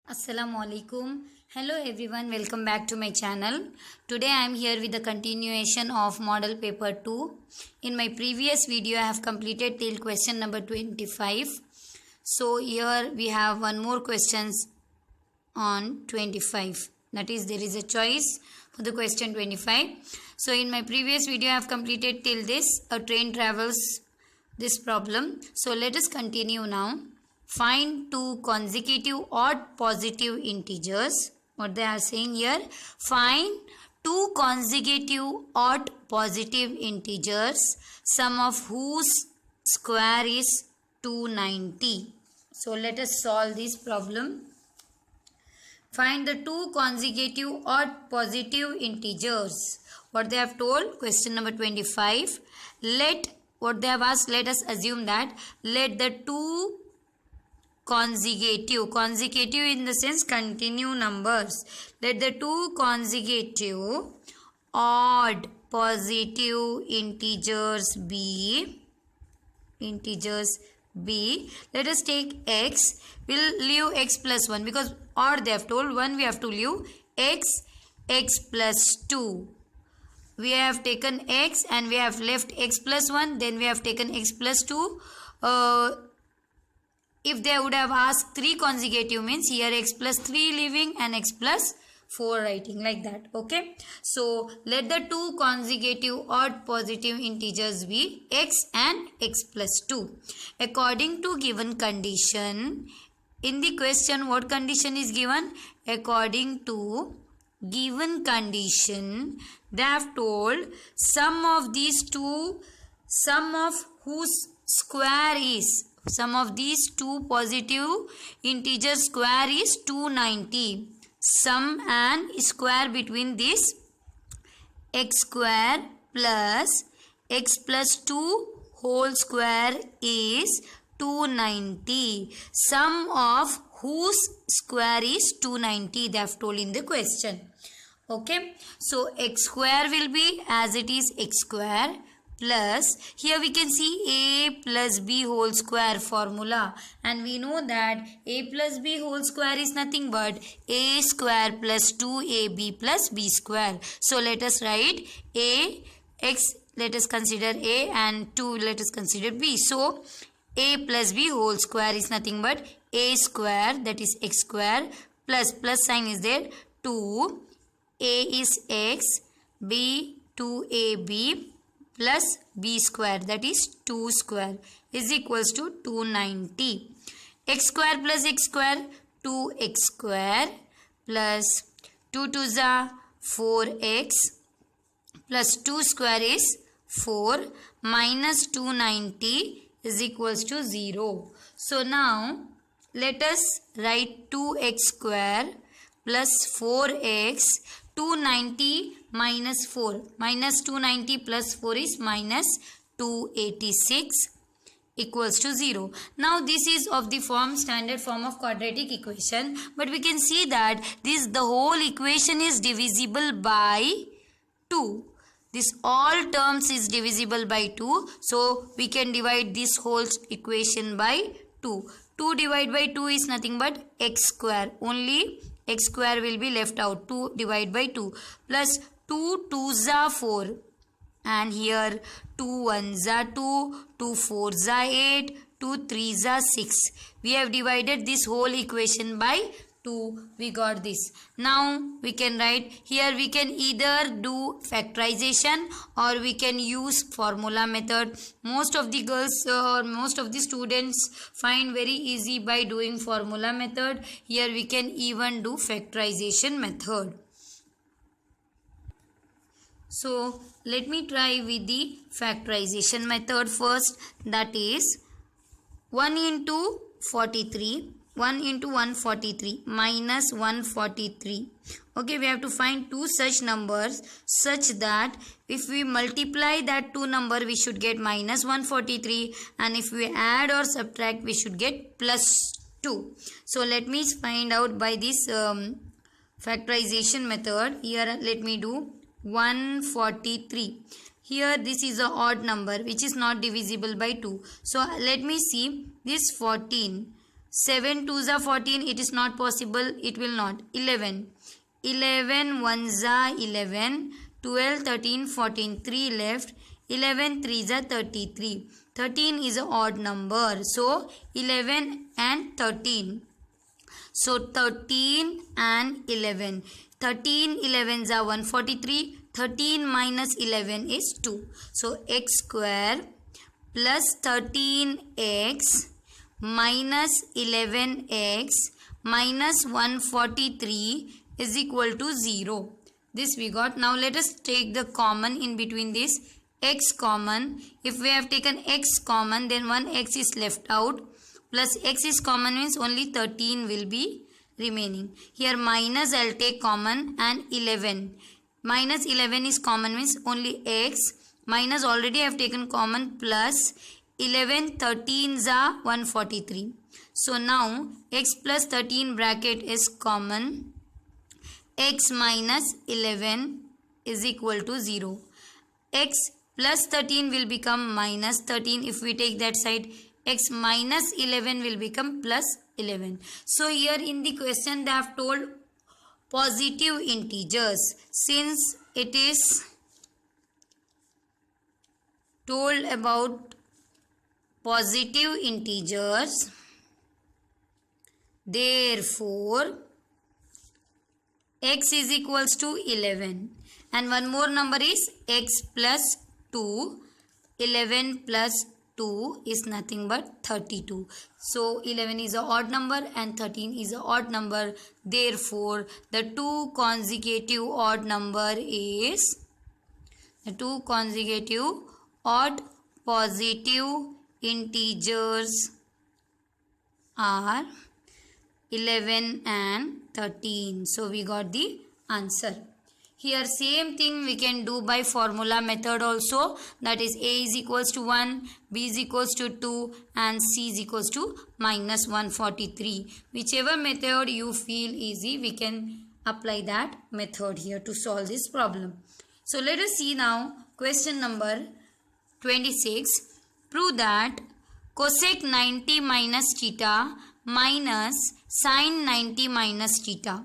Assalamualaikum. Hello everyone, welcome back to my channel. Today I am here with the continuation of model paper 2. In my previous video I have completed till question number 25. So here we have one more questions on 25. That is, there is a choice for the question 25. So in my previous video I have completed till this, a train travels, this problem. So let us continue now. Find two consecutive odd positive integers. What they are saying here, find two consecutive odd positive integers, sum of whose square is 290. So let us solve this problem. Find the two consecutive odd positive integers. What they have told, question number 25. What they have asked, let us assume that let the two consecutive in the sense continue numbers. Let the two consecutive odd positive integers be. Let us take x. We'll leave x plus 1 because odd they have told. 1 we have to leave. X plus 2. We have taken x and we have left x plus 1. Then we have taken x plus 2. If they would have asked 3 consecutive means here x plus 3 leaving and x plus 4 writing, like that. Okay. So let the two consecutive odd positive integers be x and x plus 2. According to given condition, in the question what condition is given? According to given condition, they have told sum of these two, sum of whose square is, sum of these two positive integers square is 290. Sum and square between this x square plus x plus 2 whole square is 290. Sum of whose square is 290, they have told in the question. Okay. So x square will be as it is x square plus, here we can see a plus b whole square formula, and we know that a plus b whole square is nothing but a square plus 2ab plus b square. So let us write a x, let us consider a, and 2 let us consider b. So a plus b whole square is nothing but a square, that is x square, plus sign is there, 2, a is x, b 2ab plus b square, that is 2 square, is equals to 290. X square plus x square, 2x square plus 2 to the 4x plus 2 square is 4 minus 290 is equals to 0. So now let us write 2x square plus 4x, 290 minus 4, minus 290 plus 4 is minus 286 equals to 0. Now this is of the form, standard form of quadratic equation, but we can see that the whole equation is divisible by 2. This all terms is divisible by 2, so we can divide this whole equation by 2. 2 divided by 2 is nothing but x square, only x square will be left out. 2 divided by 2 plus 2 2s are 4, and here 2 1s are 2, 2 4s are 8, 2 3s are 6. We have divided this whole equation by 2. We got this. Now we can write here, we can either do factorization or we can use formula method. Most of the girls or most of the students find very easy by doing formula method. Here we can even do factorization method. So let me try with the factorization method first, that is 1 into 43, 1 into 143 minus 143. Okay, we have to find two such numbers such that if we multiply that two number we should get minus 143, and if we add or subtract we should get plus 2. So let me find out by this factorization method. Here let me do 143. Here this is a odd number which is not divisible by 2. So let me see this 14. 7 2s are 14. It is not possible. It will not. 11. 11 1s are 11. 12, 13, 14. 3 left. 11 3s are 33. 13 is an odd number. So 11 and 13. So 13 and 11. 13 11s are 143. 13 minus 11 is 2. So x square plus 13x minus 11x minus 143 is equal to 0. This we got. Now let us take the common in between this. X common. If we have taken x common, then one x is left out. Plus x is common means only 13 will be remaining. Here minus I'll take common and 11. Minus 11 is common means only x. Minus already I have taken common plus 11 13s are 143. So now x plus 13 bracket is common. X minus 11 is equal to 0. X plus 13 will become minus 13 if we take that side. X minus 11 will become plus 11. So here in the question they have told positive integers. Since it is told about positive integers, therefore x is equals to 11 and one more number is x plus 2. 11 plus 2 is nothing but 32. So 11 is an odd number and 13 is an odd number. Therefore the two consecutive odd number is the two consecutive odd positive integers are 11 and 13. So we got the answer. Here same thing we can do by formula method also, that is a is equals to 1, b is equals to 2 and c is equals to minus 143. Whichever method you feel easy, we can apply that method here to solve this problem. So let us see now question number 26. Prove that cosec 90 minus theta minus sin 90 minus theta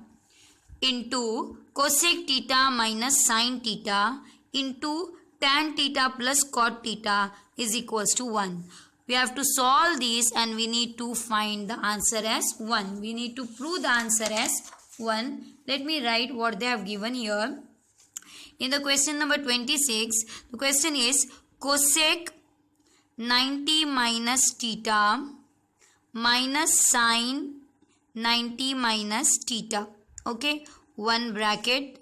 into cosec theta minus sin theta into tan theta plus cot theta is equals to 1. We have to solve this and we need to find the answer as 1. We need to prove the answer as 1. Let me write what they have given here. In the question number 26, the question is cosec 90 minus theta minus sin 90 minus theta. Okay, one bracket.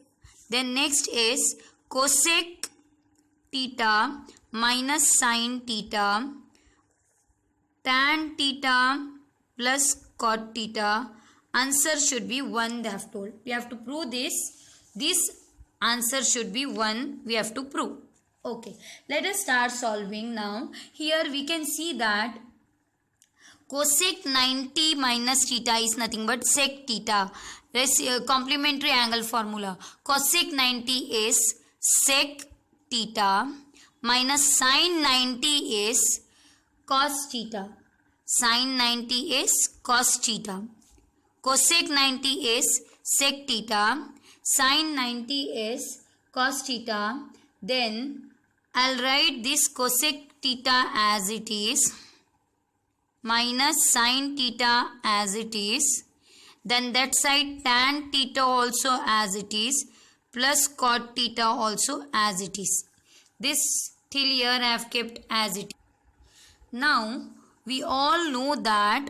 Then next is cosec theta minus sin theta tan theta plus cot theta. Answer should be 1 they have told. We have to prove this. This answer should be 1 we have to prove. Okay, let us start solving now. Here we can see that cosec 90 minus theta is nothing but sec theta. Complementary angle formula. Cosec 90 is sec theta minus sin 90 is cos theta. Sin 90 is cos theta. Cosec 90 is sec theta. Sin 90 is cos theta. Then I'll write this cosec theta as it is minus sin theta as it is. Then that side tan theta also as it is plus cot theta also as it is. This till here I have kept as it is. Now we all know that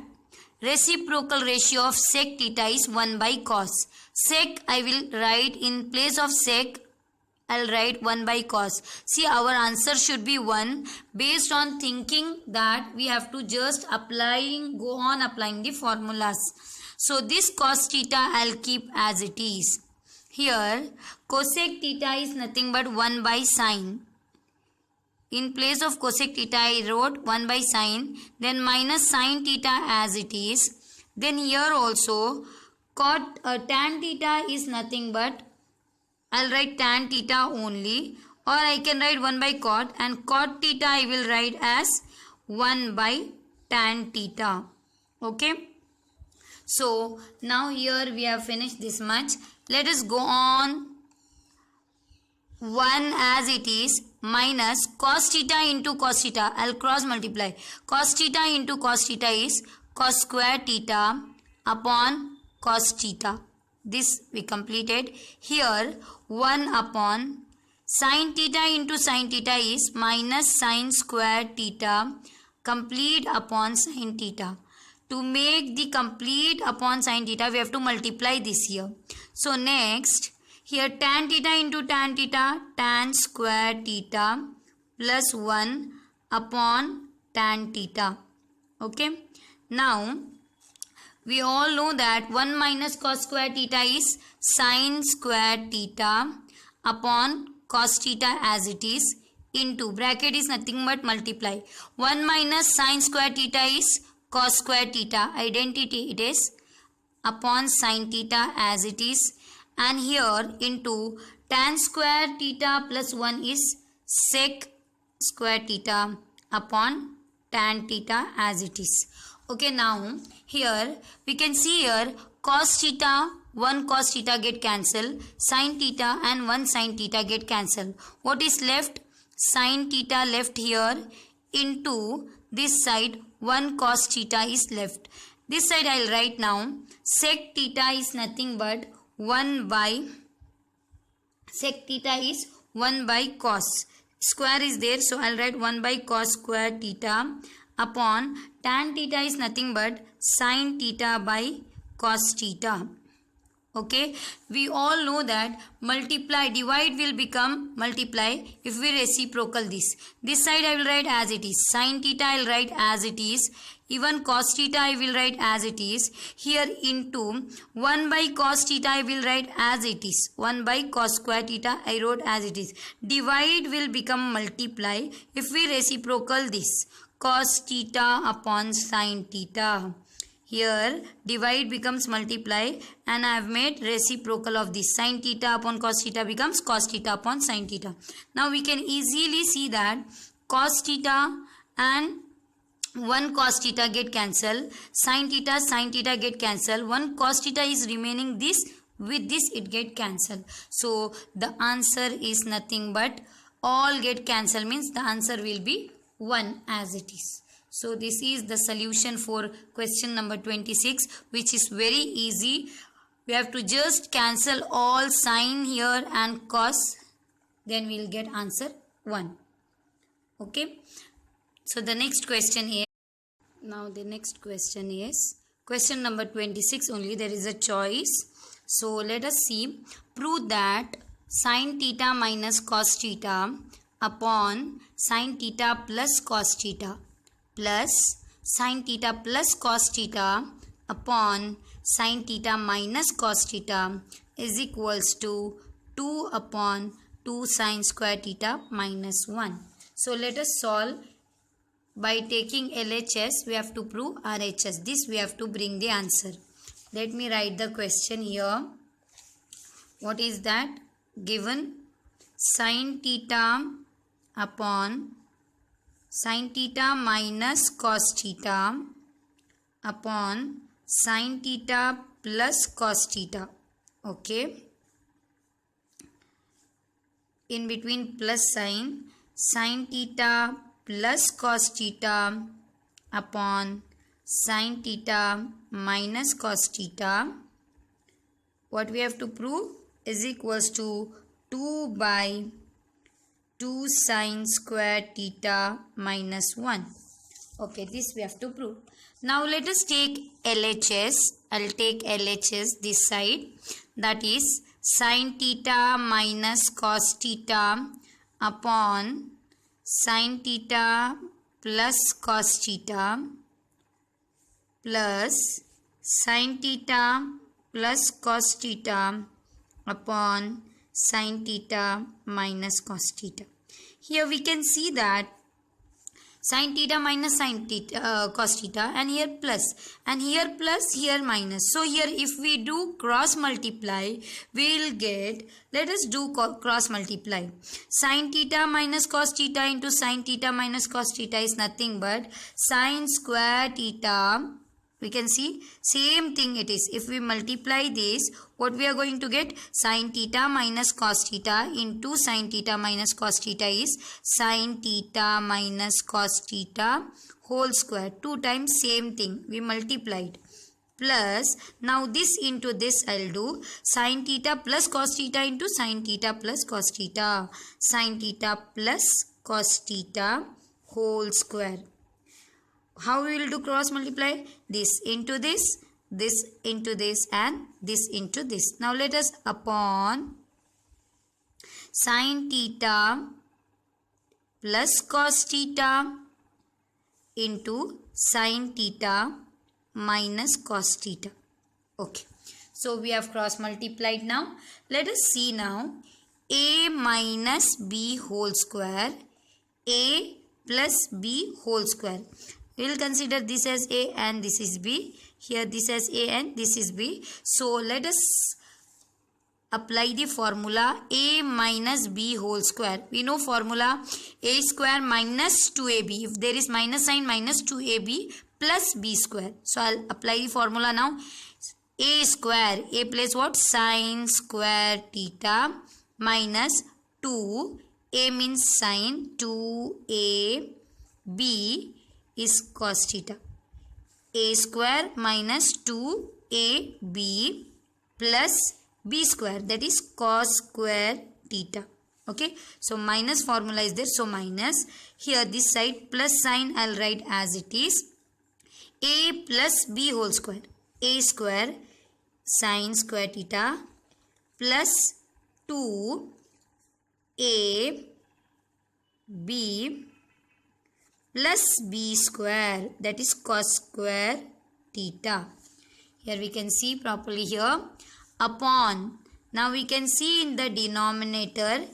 reciprocal ratio of sec theta is 1 by cos. Sec I will write in place of sec, I'll write 1 by cos. See, our answer should be 1 based on thinking that we have to just go on applying the formulas. So this cos theta I'll keep as it is. Here cosec theta is nothing but 1 by sin. In place of cosec theta I wrote 1 by sin. Then minus sin theta as it is. Then here also tan theta is nothing but, I'll write tan theta only, or I can write 1 by cot, and cot theta I will write as 1 by tan theta. Okay. So now here we have finished this much. Let us go on 1 as it is minus cos theta into cos theta. I'll cross multiply. Cos theta into cos theta is cos square theta upon cos theta. This we completed. Here 1 upon sin theta into sin theta is minus sin square theta complete upon sin theta. To make the complete upon sin theta, we have to multiply this here. So next, here tan theta into tan theta, tan square theta plus 1 upon tan theta. Okay. Now, we all know that 1 minus cos square theta is sin square theta upon cos theta as it is into bracket is nothing but multiply. 1 minus sin square theta is cos square theta, identity it is, upon sin theta as it is, and here into tan square theta plus 1 is sec square theta upon tan theta as it is. Okay, now here we can see here cos theta, 1 cos theta get cancelled, sin theta and 1 sin theta get cancelled. What is left? Sin theta left here, into this side 1 cos theta is left. This side I will write now. Sec theta is nothing but 1 by sec theta is 1 by cos. Square is there, so I will write 1 by cos square theta upon tan theta is nothing but sin theta by cos theta. Okay, we all know that multiply, divide will become multiply if we reciprocal this. This side I will write as it is. Sin theta I will write as it is. Even cos theta I will write as it is. Here into 1 by cos theta I will write as it is. 1 by cos square theta I wrote as it is. Divide will become multiply if we reciprocal this. Cos theta upon sin theta. Here divide becomes multiply and I have made reciprocal of this. Sin theta upon cos theta becomes cos theta upon sin theta. Now we can easily see that cos theta and 1 cos theta get cancelled. Sin theta get cancelled. 1 cos theta is remaining, this with this it get cancelled. So the answer is nothing but all get cancelled, means the answer will be 1 as it is. So this is the solution for question number 26, which is very easy. We have to just cancel all sin here and cos, then we will get answer 1. Okay. So the next question is, now the next question is question number 26 only. There is a choice. So let us see. Prove that sin theta minus cos theta upon sin theta plus cos theta plus sin theta plus cos theta upon sin theta minus cos theta is equals to 2 upon 2 sin square theta minus 1. So let us solve. By taking LHS, we have to prove RHS. This we have to bring the answer. Let me write the question here. What is that? Given sin theta upon sin theta minus cos theta upon sin theta plus cos theta. Okay. In between plus sign, sin theta plus cos theta upon sin theta minus cos theta. What we have to prove is equals to 2 by 2 sin square theta minus 1. Okay, this we have to prove. Now let us take LHS. I will take LHS this side. That is sin theta minus cos theta upon sin theta plus cos theta plus sin theta plus cos theta upon sin theta minus cos theta. Here we can see that sin theta minus sin theta, cos theta, and here plus, here minus. So here if we do cross multiply, we will get, let us do cross multiply. Sin theta minus cos theta into sin theta minus cos theta is nothing but sin square theta We can see same thing it is. If we multiply this, what we are going to get? Sin theta minus cos theta into sin theta minus cos theta is sin theta minus cos theta whole square. 2 times same thing. We multiplied. Plus, now this into this I'll do. Sin theta plus cos theta into sin theta plus cos theta. Sin theta plus cos theta whole square. How we will do cross multiply? This into this into this, and this into this. Now let us upon sin theta plus cos theta into sin theta minus cos theta. Okay. So we have cross multiplied now. Let us see now. A minus b whole square. A plus b whole square. We will consider this as A and this is B. Here this as A and this is B. So let us apply the formula A minus B whole square. We know formula A square minus 2AB. If there is minus sign, minus 2AB plus B square. So I'll apply the formula now. A square. A place what? Sin square theta minus 2. A means sin. 2A. B is cos theta. A square minus 2AB plus B square, that is cos square theta. Okay, so minus formula is there, so minus. Here this side plus sign I'll write as it is. A plus B whole square. A square sin square theta plus 2AB plus B square, that is cos square theta. Here we can see properly here. Upon, now we can see in the denominator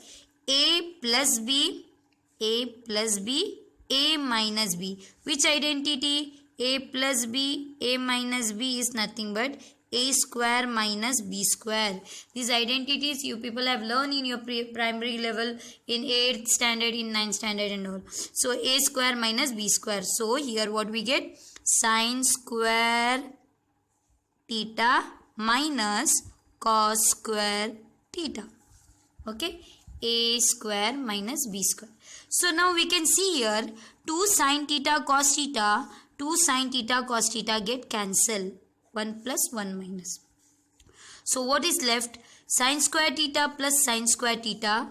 A plus B, A plus B, A minus B. Which identity? A plus B, A minus B is nothing but A square minus B square. These identities you people have learned in your primary level in 8th standard, in 9th standard and all. So A square minus B square. So here what we get? Sin square theta minus cos square theta. Okay. A square minus B square. So now we can see here 2 sin theta cos theta, 2 sin theta cos theta get cancelled. 1 plus 1 minus. So what is left? Sin square theta plus sin square theta.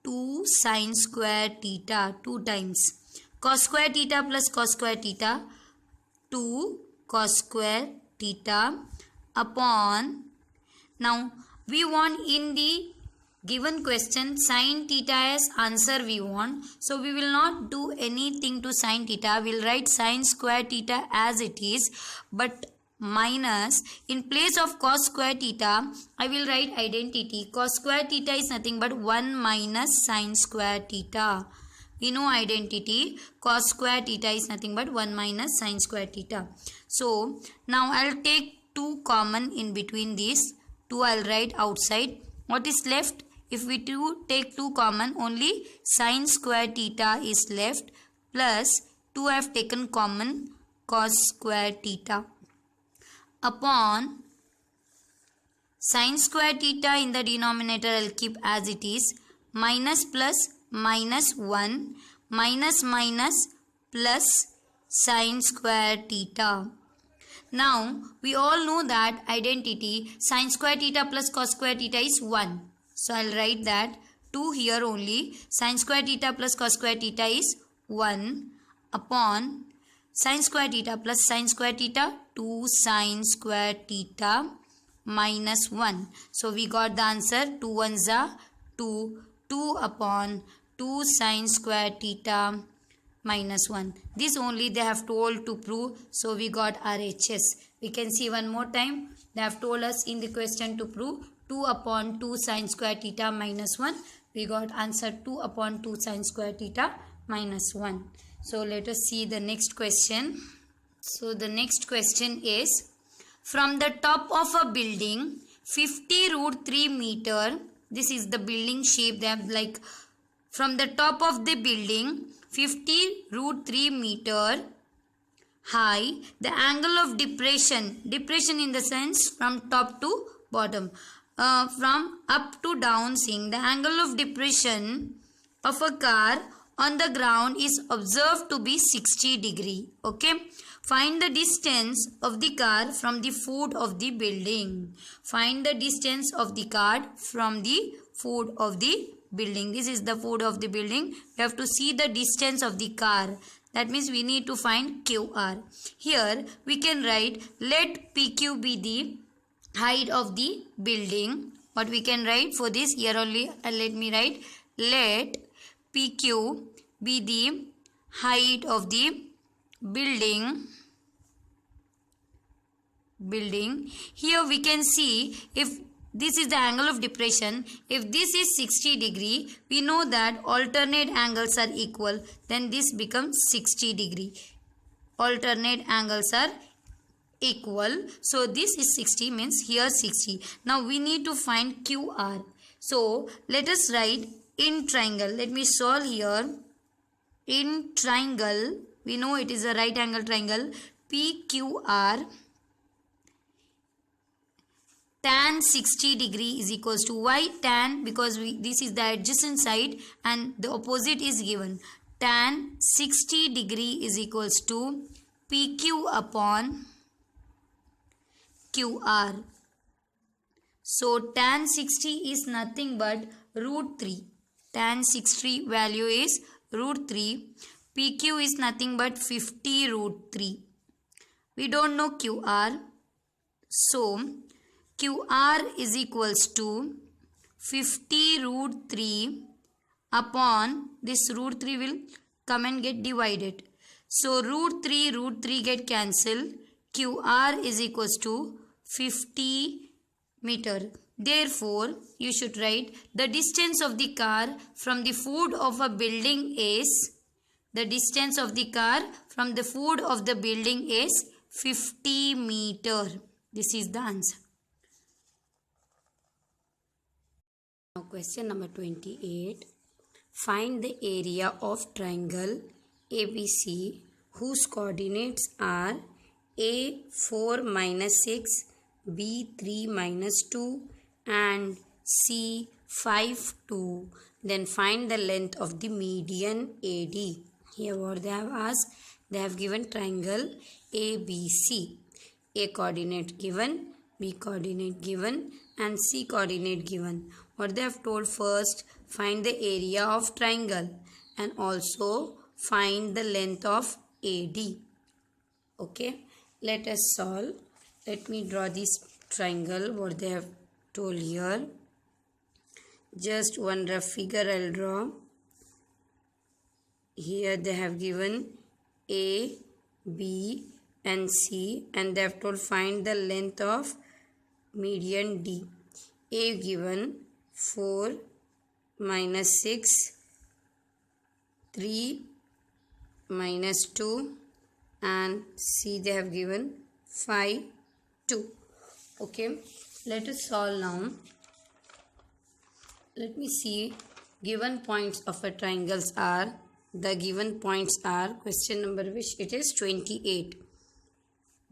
2 sin square theta 2 times. Cos square theta plus cos square theta. 2 cos square theta upon. Now we want in the given question sin theta as answer we want. So we will not do anything to sin theta. We will write sin square theta as it is. But minus, in place of cos square theta, I will write identity. Cos square theta is nothing but 1 minus sin square theta. We know identity. Cos square theta is nothing but 1 minus sin square theta. So now I'll take 2 common in between these. 2 I'll write outside. What is left? If we take 2 common, only sin square theta is left, plus 2 I have taken common, cos square theta upon sin square theta in the denominator I'll keep as it is, minus plus minus 1 minus minus plus sin square theta. Now we all know that identity sin square theta plus cos square theta is 1. So I'll write that 2 here only. Sin square theta plus cos square theta is 1 upon sin square theta plus sin square theta 2 sin square theta minus 1. So we got the answer 2 ones are 2. 2 upon 2 sin square theta minus 1. This only they have told to prove. So we got RHS. We can see one more time. They have told us in the question to prove 2 upon 2 sin square theta minus 1. We got answer 2 upon 2 sin square theta minus 1. So let us see the next question. So the next question is, from the top of a building 50 root 3 meter. This is the building shape. They have like from the top of the building 50 root 3 meter high, the angle of depression in the sense from top to bottom, from up to down, seeing the angle of depression of a car on the ground is observed to be 60 degree. Okay, find the distance of the car from the foot of the building. Find the distance of the car from the foot of the building. This is the foot of the building. We have to see the distance of the car. That means we need to find QR. Here we can write, let PQ be the height of the building. What we can write for this? Here only let me write, let PQ be the height of the building. Here we can see, if this is the angle of depression, if this is 60 degree, we know that alternate angles are equal, then this becomes 60 degree. Alternate angles are equal, so this is 60, means here 60. Now we need to find QR. So let us write in triangle. Let me solve here. In triangle, we know it is a right angle triangle. PQR, tan 60 degree is equals to, why tan? Because this is the adjacent side and the opposite is given. Tan 60 degree is equals to PQ upon QR. So tan 60 is nothing but root 3. Tan 60 value is root 3. PQ is nothing but 50 root 3. We don't know QR. So QR is equals to 50 root 3 upon this root 3 will come and get divided. So root 3 get cancelled. QR is equals to 50 meter. Therefore, you should write the distance of the car from the foot of a building is, the distance of the car from the foot of the building is 50 meter. This is the answer. Now question number 28. Find the area of triangle ABC whose coordinates are A 4 minus 6, B 3 minus 2 and C 5 2. Then find the length of the median AD. Here what they have asked, they have given triangle ABC. A coordinate given, B coordinate given and C coordinate given. What they have told, first find the area of triangle and also find the length of AD. Okay, let us solve. Let me draw this triangle what they have told here. Just one rough figure I'll draw. Here they have given A, B and C and they have told find the length of median D. A given 4 minus 6, 3 minus 2 and C they have given 5 2. Okay, let us solve now. Let me see. Given points of a triangles are, the given points are, question number which it is 28.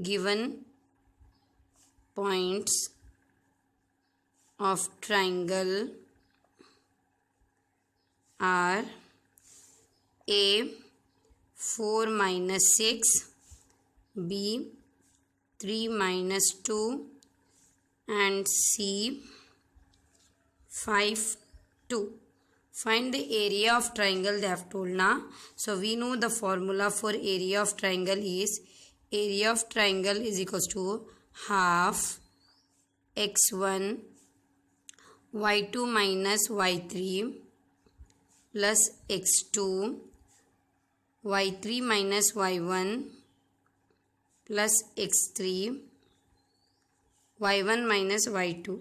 Given points of triangle are A 4 minus 6, B 3 minus 2 and C 5 2. Find the area of triangle they have told now. So we know the formula for area of triangle is, area of triangle is equals to half x1 y2 minus y3 plus x2 y3 minus y1 plus x3 y1 minus y2.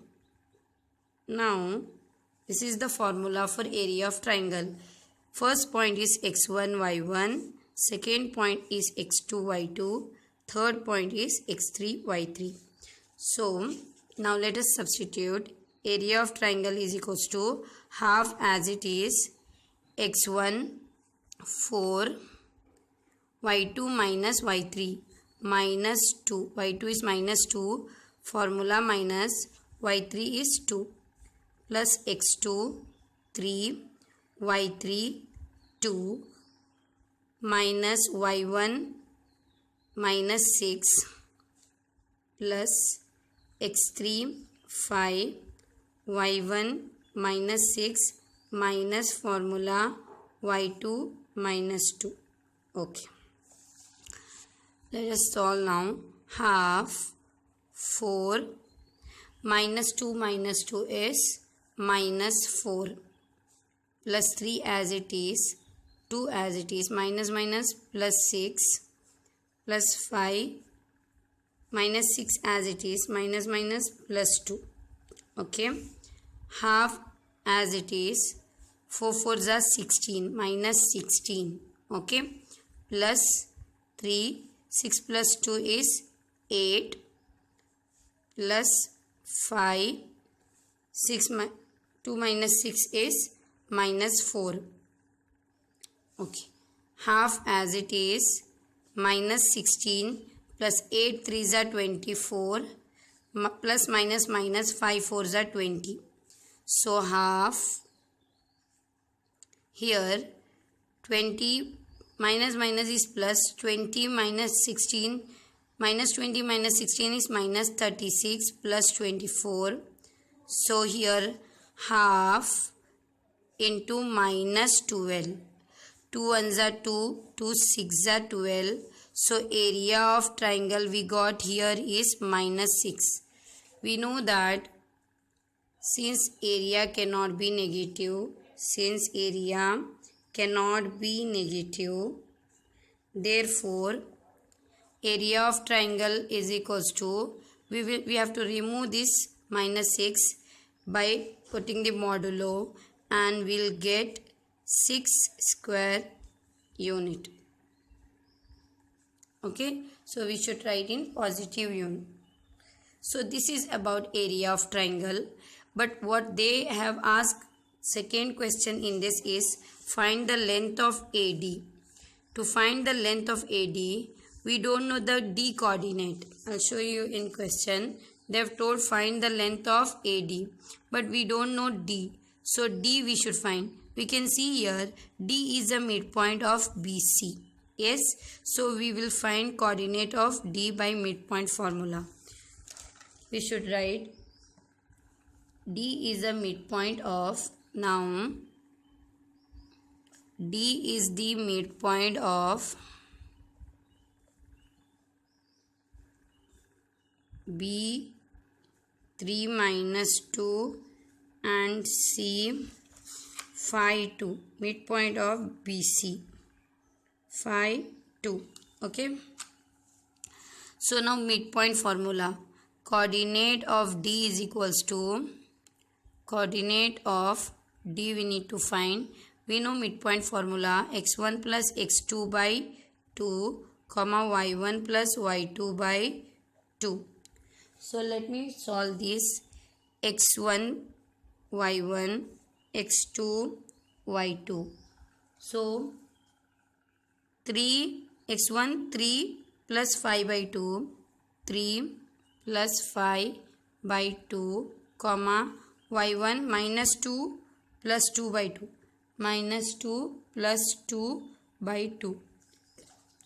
Now this is the formula for area of triangle. First point is x1 y1, second point is x2 y2, third point is x3 y3. So now let us substitute. Area of triangle is equals to half as it is x1 4, y2 minus y3 minus 2. y2 is minus 2. Formula minus y3 is 2 plus x2 3 y3 2 minus y1 minus 6 plus x3 5 y1 minus 6 minus formula y2 minus 2. Okay. Let us solve now. Half 4 minus 2 is minus 4 plus 3 as it is, 2 as it is, minus minus plus 6 plus 5 minus 6 as it is, minus minus plus 2. Okay. Half as it is, 4 4s are 16, minus 16. Okay. Plus 3, 6 plus 2 is 8 plus 5, 6 2 minus 6 is minus 4. Okay. Half as it is, minus 16 plus 8 3s are 24 plus minus minus 5 4s are 20. So half here 20 minus minus is plus, 20 minus 16 minus 20 minus 16 is minus 36 plus 24. So here half into minus 12. 2 1s are 2, 2 6 are 12. So area of triangle we got here is minus 6. We know that since area cannot be negative, therefore area of triangle is equals to, we have to remove this minus 6 by putting the modulo, and we'll get 6 square unit. Okay, so we should write in positive unit. So this is about area of triangle, but what they have asked second question in this is find the length of AD. To find the length of AD, we don't know the D coordinate. I'll show you in question. They have told find the length of AD, but we don't know D. So D we should find. We can see here D is the midpoint of BC. Yes, so we will find coordinate of D by midpoint formula. We should write D is the midpoint of, now D is the midpoint of B 3 minus 2 and C phi 2, midpoint of BC phi 2. Okay, so now midpoint formula, coordinate of D is equals to, coordinate of D we need to find. We know midpoint formula, x1 plus x2 by 2 comma y1 plus y2 by 2. So let me solve this. x1 y1 x2 y2. So 3 x1 3 plus 5 by 2, 3 plus 5 by 2 comma y1 minus 2 plus 2 by 2, minus 2 plus 2 by 2.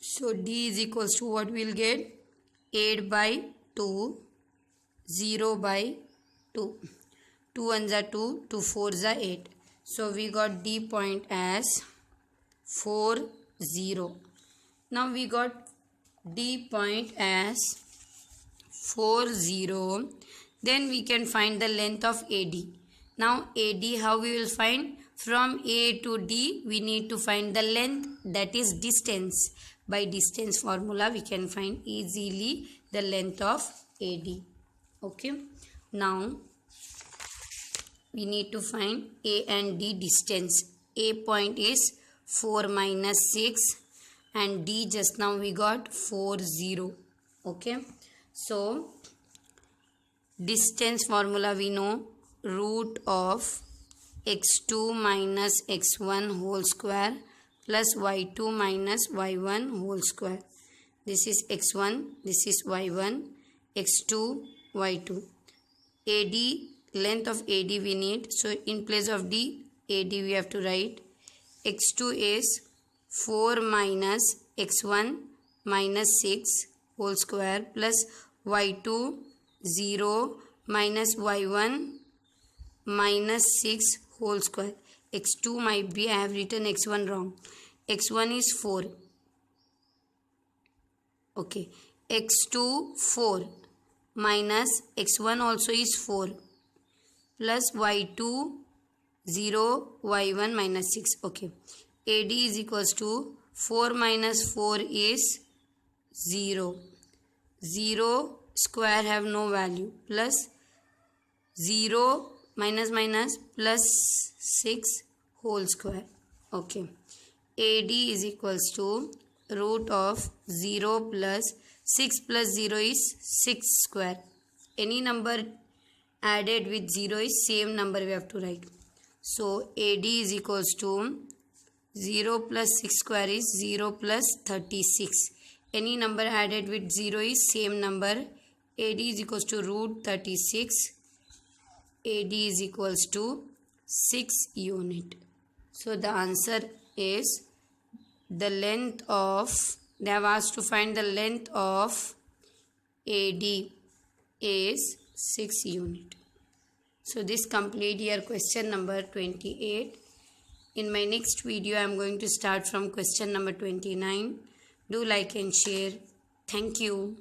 So D is equals to what we'll get, 8 by 2, 0 by 2. 2 1s are 2, 2 4s are 8. So we got D point as 4 0. Now we got D point as 4 0. Then we can find the length of AD. Now AD, how we will find? From A to D we need to find the length, that is distance. By distance formula we can find easily the length of AD. Okay, now we need to find A and D distance. A point is 4 minus 6 and D just now we got 4 0. Okay, so distance formula we know, root of x2 minus x1 whole square plus y2 minus y1 whole square. This is x1, this is y1, x2, y2. AD, length of AD we need. So in place of D, AD we have to write x2 is 4 minus x1 minus 6 whole square plus y2 0 minus y1 minus 6 whole square. x2 might be, I have written x1 wrong. x1 is 4. Okay. x2 4 minus x1 also is 4 plus y2 0 y1 minus 6. Okay. AD is equals to 4 minus 4 is 0. 0 square have no value plus 0 minus minus plus 6 whole square. Okay. AD is equals to root of 0 plus 6 plus 0 is 6 square. Any number added with 0 is same number we have to write. So AD is equals to 0 plus 6 square is 0 plus 36. Any number added with 0 is same number. AD is equals to root 36. AD is equals to 6 unit. So the answer is the length of, they have asked to find the length of AD is 6 unit. So this complete your question number 28. In my next video I am going to start from question number 29. Do like and share. Thank you.